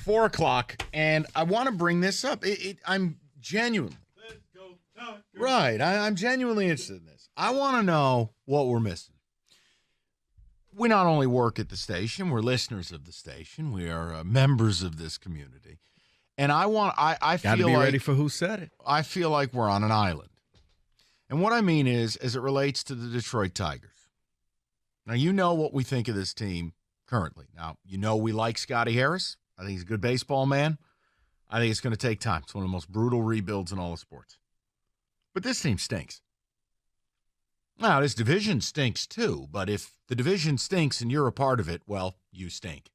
4 o'clock, and I want to bring this up. I'm genuinely. Let's go, Tigers. Right. I'm genuinely interested in this. I want to know what we're missing. We not only work at the station, we're listeners of the station. We are members of this community. And I feel Gotta be like, ready for who said it. I feel like we're on an island. And what I mean is, as it relates to the Detroit Tigers. Now, you know what we think of this team currently. Now, you know we like Scotty Harris. I think he's a good baseball man. I think it's going to take time. It's one of the most brutal rebuilds in all of sports. But this team stinks. Now, this division stinks too, but if the division stinks and you're a part of it, well, you stink.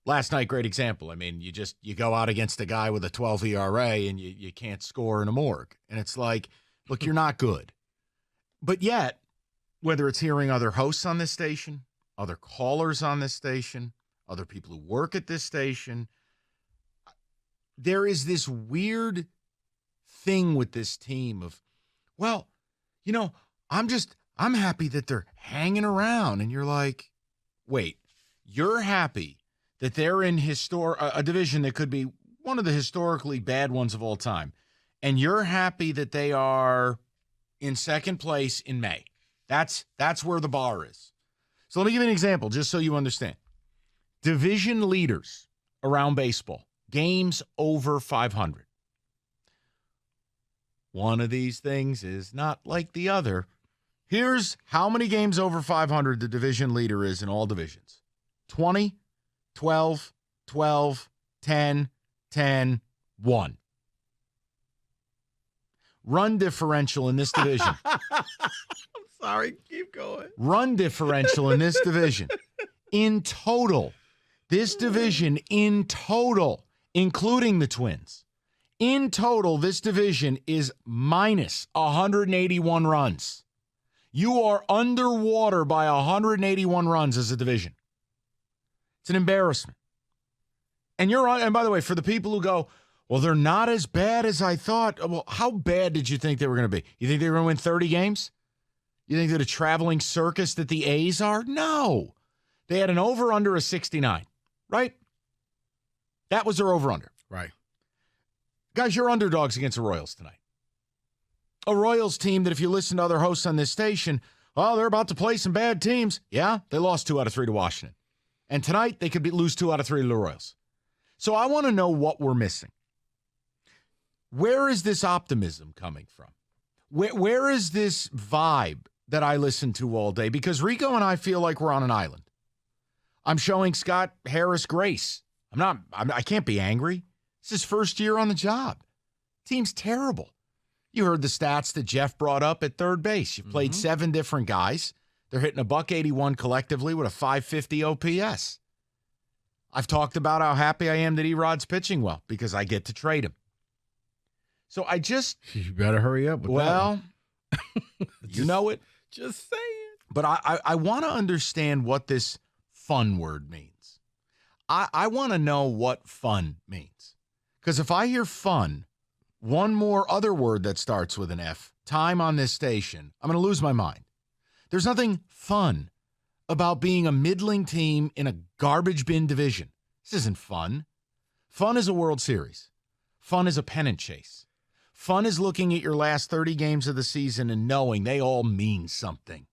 Last night, great example. I mean, you go out against a guy with a 12 ERA and you can't score in a morgue. And it's like, look, you're not good. But yet, whether it's hearing other hosts on this station, other callers on this station, other people who work at this station, there is this weird thing with this team of, well, you know, I'm happy that they're hanging around. And you're like, wait, you're happy that they're in a division that could be one of the historically bad ones of all time. And you're happy that they are in second place in May. That's where the bar is. So let me give you an example, just so you understand. Division leaders around baseball, games over 500. One of these things is not like the other. Here's how many games over 500 the division leader is in all divisions. 20, 12, 12, 10, 10, 1. Run differential in this division. I'm sorry. Keep going. Run differential in this division. In total, this division in total, including the Twins, in total, this division is minus 181 runs. You are underwater by 181 runs as a division. It's an embarrassment. And by the way, for the people who go, well, they're not as bad as I thought. Well, how bad did you think they were going to be? You think they were going to win 30 games? You think they're a traveling circus that the A's are? No. They had an over-under of 69, right? That was their over-under. Right. Guys, you're underdogs against the Royals tonight. A Royals team that if you listen to other hosts on this station, well, they're about to play some bad teams. Yeah, they lost 2 out of 3 to Washington. And tonight, they could lose 2 out of 3 to the Royals. So I want to know what we're missing. Where is this optimism coming from? Where is this vibe that I listen to all day? Because Rico and I feel like we're on an island. I'm showing Scott Harris grace. I can't be angry. It's his first year on the job. Team's terrible. You heard the stats that Jeff brought up at third base. You've played 7 different guys. They're hitting a $181 collectively with a .550 OPS. I've talked about how happy I am that Erod's pitching well because I get to trade him. So You better hurry up with that. You know it. Just say it. But I want to understand what this fun word means. I want to know what fun means. Because if I hear fun, one more other word that starts with an F, time on this station, I'm going to lose my mind. There's nothing fun about being a middling team in a garbage bin division. This isn't fun. Fun is a World Series. Fun is a pennant chase. Fun is looking at your last 30 games of the season and knowing they all mean something.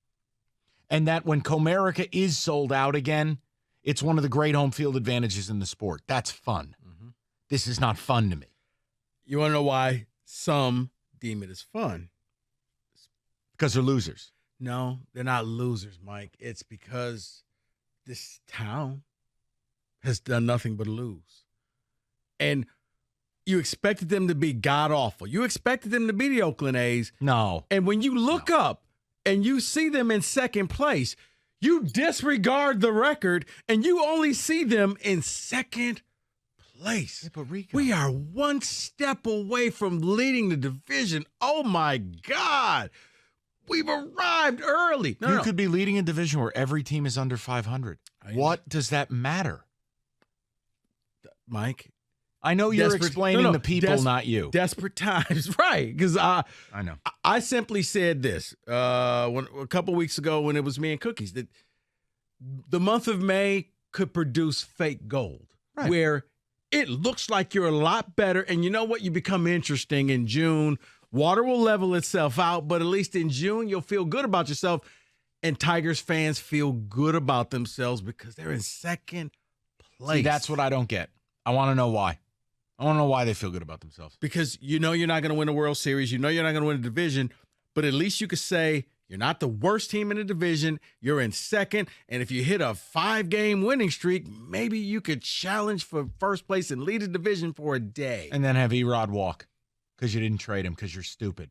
And that when Comerica is sold out again, it's one of the great home field advantages in the sport. That's fun. Mm-hmm. This is not fun to me. You want to know why some deem it as fun? Because they're losers. No, they're not losers, Mike. It's because this town has done nothing but lose. And you expected them to be god-awful. You expected them to be the Oakland A's. No. And when you look up and you see them in second place, you disregard the record and you only see them in second place. Yeah, but Rico, we are one step away from leading the division. Oh, my God. We've arrived early. You could be leading a division where every team is under 500. What does that matter? Mike, I know you're explaining the people, not you. Desperate times, right? Because I know. I simply said this a couple weeks ago when it was me and Cookies, that the month of May could produce fake gold. where it looks like you're a lot better. And you know what? You become interesting in June. Water will level itself out, but at least in June, you'll feel good about yourself. And Tigers fans feel good about themselves because they're in second place. See, that's what I don't get. I want to know why. I want to know why they feel good about themselves. Because you know you're not going to win a World Series. You know you're not going to win a division. But at least you could say you're not the worst team in the division. You're in second. And if you hit a 5-game winning streak, maybe you could challenge for first place and lead the division for a day. And then have Erod walk because you didn't trade him because you're stupid.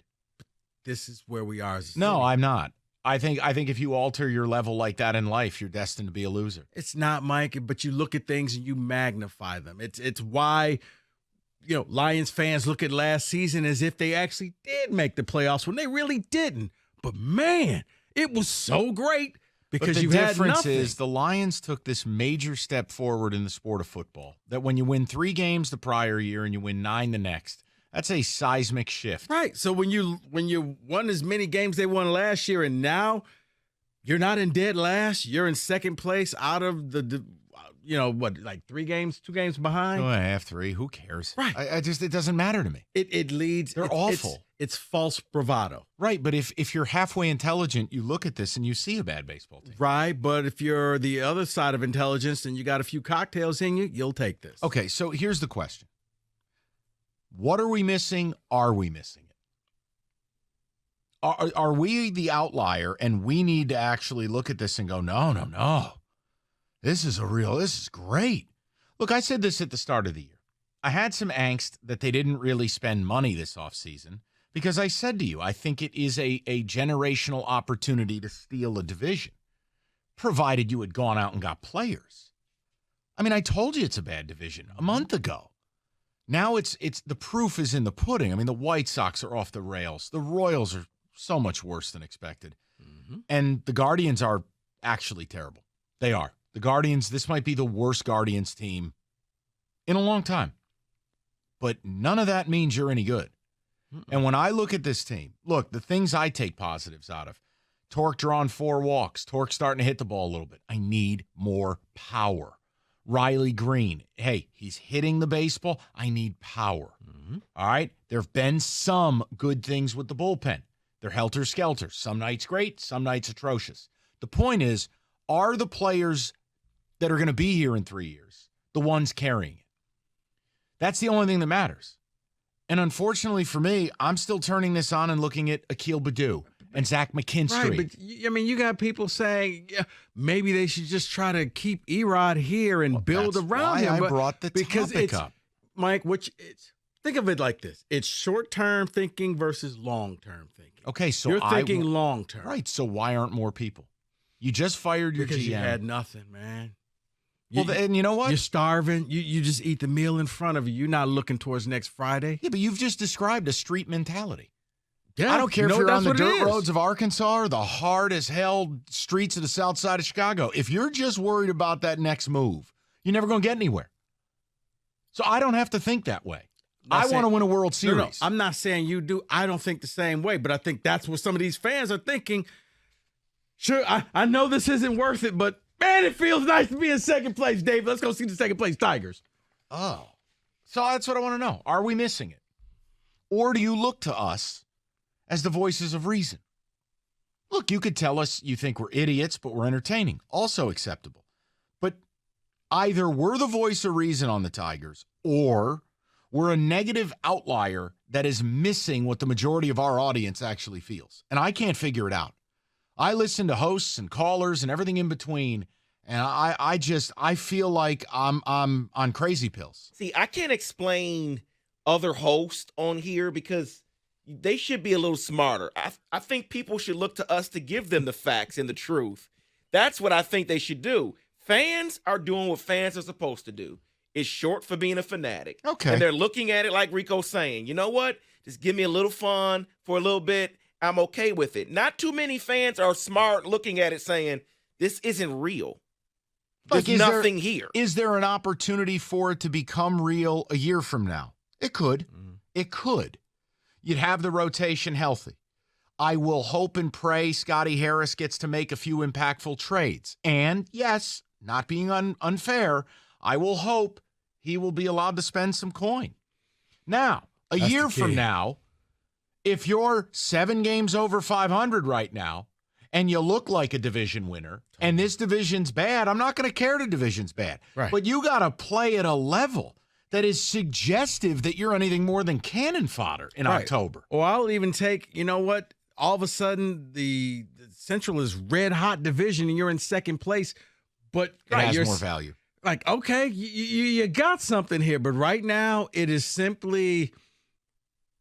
This is where we are as a city. No, I'm not. I think if you alter your level like that in life, you're destined to be a loser. It's not, Mike, but you look at things and you magnify them. It's why, Lions fans look at last season as if they actually did make the playoffs when they really didn't. But man, it was so great because you had nothing. The difference is the Lions took this major step forward in the sport of football. That when you win 3 games the prior year and you win 9 the next, that's a seismic shift. Right. So when you won as many games they won last year and now you're not in dead last, you're in second place out of the 3 games, 2 games behind? 2.5, 3. Who cares? Right. It doesn't matter to me. It leads. They're awful. It's false bravado. Right. But if you're halfway intelligent, you look at this and you see a bad baseball team. Right. But if you're the other side of intelligence and you got a few cocktails in you, you'll take this. Okay. So here's the question. What are we missing? Are we missing it? Are we the outlier and we need to actually look at this and go, no. This is great. Look, I said this at the start of the year. I had some angst that they didn't really spend money this offseason because I said to you, I think it is a generational opportunity to steal a division, provided you had gone out and got players. I mean, I told you it's a bad division a month ago. Now it's the proof is in the pudding. I mean, the White Sox are off the rails. The Royals are so much worse than expected. Mm-hmm. And the Guardians are actually terrible. They are. The Guardians, this might be the worst Guardians team in a long time. But none of that means you're any good. Mm-mm. And when I look at this team, look, the things I take positives out of, Torque drawing 4 walks, Torque starting to hit the ball a little bit. I need more power. Riley Green, hey, he's hitting the baseball. I need power. Mm-hmm. All right? There have been some good things with the bullpen. They're helter-skelter. Some nights great, some nights atrocious. The point is, are the players that are going to be here in 3 years the ones carrying it? That's the only thing that matters. And unfortunately for me, I'm still turning this on and looking at Akil Baddoo and Zach McKinstry. Right, but I mean, you got people saying maybe they should just try to keep Erod here and build around him. I brought the topic up, Mike. Think of it like this: it's short-term thinking versus long-term thinking. Okay, so you're thinking long-term, right? So why aren't more people? You just fired your because GM. You had nothing, man. And you know what? You're starving. You just eat the meal in front of you. You're not looking towards next Friday. Yeah, but you've just described a street mentality. Yeah, I don't care if you're on the dirt roads of Arkansas or the hard-as-hell streets of the south side of Chicago. If you're just worried about that next move, you're never going to get anywhere. So I don't have to think that way. I want to win a World Series. No, I'm not saying you do. I don't think the same way, but I think that's what some of these fans are thinking. Sure, I know this isn't worth it, but, man, it feels nice to be in second place, Dave. Let's go see the second place Tigers. Oh. So that's what I want to know. Are we missing it? Or do you look to us as the voices of reason? Look, you could tell us you think we're idiots, but we're entertaining. Also acceptable. But either we're the voice of reason on the Tigers, or we're a negative outlier that is missing what the majority of our audience actually feels. And I can't figure it out. I listen to hosts and callers and everything in between, and I feel like I'm on crazy pills. See, I can't explain other hosts on here because they should be a little smarter. I think people should look to us to give them the facts and the truth. That's what I think they should do. Fans are doing what fans are supposed to do. It's short for being a fanatic. Okay. And they're looking at it like Rico's saying, you know what? Just give me a little fun for a little bit. I'm okay with it. Not too many fans are smart looking at it saying, this isn't real. There's nothing here. Is there an opportunity for it to become real a year from now? It could. Mm-hmm. It could. You'd have the rotation healthy. I will hope and pray Scotty Harris gets to make a few impactful trades. And, yes, not being unfair, I will hope he will be allowed to spend some coin. Now, a That's year the key. from now, if you're 7 games over 500 right now and you look like a division winner and this division's bad, I'm not going to care the division's bad. Right. But you got to play at a level that is suggestive that you're anything more than cannon fodder in Right. October. Or I'll even take, you know what? All of a sudden, the Central is red hot division and you're in second place. But It has you're more value. like, okay, you got something here. But right now, it is simply,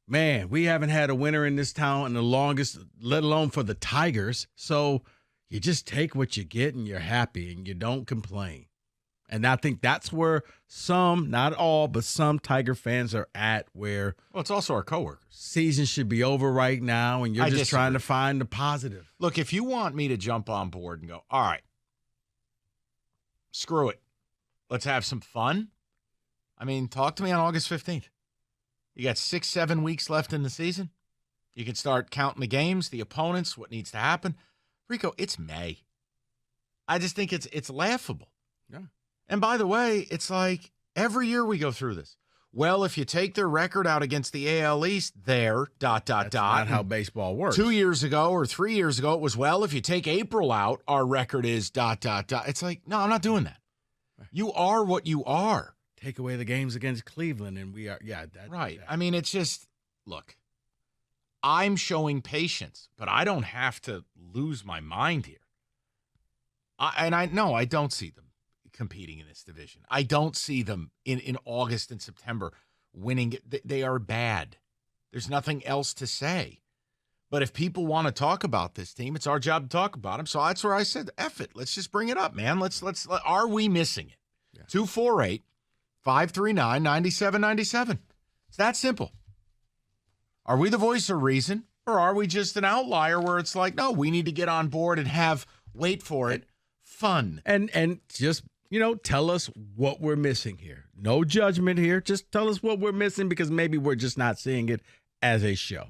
man, we haven't had a winner in this town in the longest, let alone for the Tigers. So you just take what you get and you're happy and you don't complain. And I think that's where some, not all, but some Tiger fans are at, where Well, it's also our coworkers. season should be over right now and you're I just trying to disagree. find the positive. Look, if you want me to jump on board and go, all right, screw it. Let's have some fun. I mean, talk to me on August 15th. You got 6-7 weeks left in the season. You can start counting the games, the opponents, what needs to happen. Rico, it's May. I just think it's laughable. Yeah. And by the way, it's like every year we go through this. Well, if you take their record out against the AL East, That's not how baseball works. 2 years ago or 3 years ago, it was, well, if you take April out, our record is ... It's like, no, I'm not doing that. You are what you are. Take away the games against Cleveland and we are, Right. yeah. I mean, it's just, look, I'm showing patience, but I don't have to lose my mind here. I don't see them competing in this division. I don't see them in August and September winning. They are bad. There's nothing else to say. But if people want to talk about this team, it's our job to talk about them. So that's where I said, F it. Let's just bring it up, man. Are we missing it? Yeah. 248-539-9797. It's that simple. Are we the voice of reason, or are we just an outlier where it's like, no, we need to get on board and have, wait for it, fun? And just, tell us what we're missing here. No judgment here. Just tell us what we're missing because maybe we're just not seeing it as a show.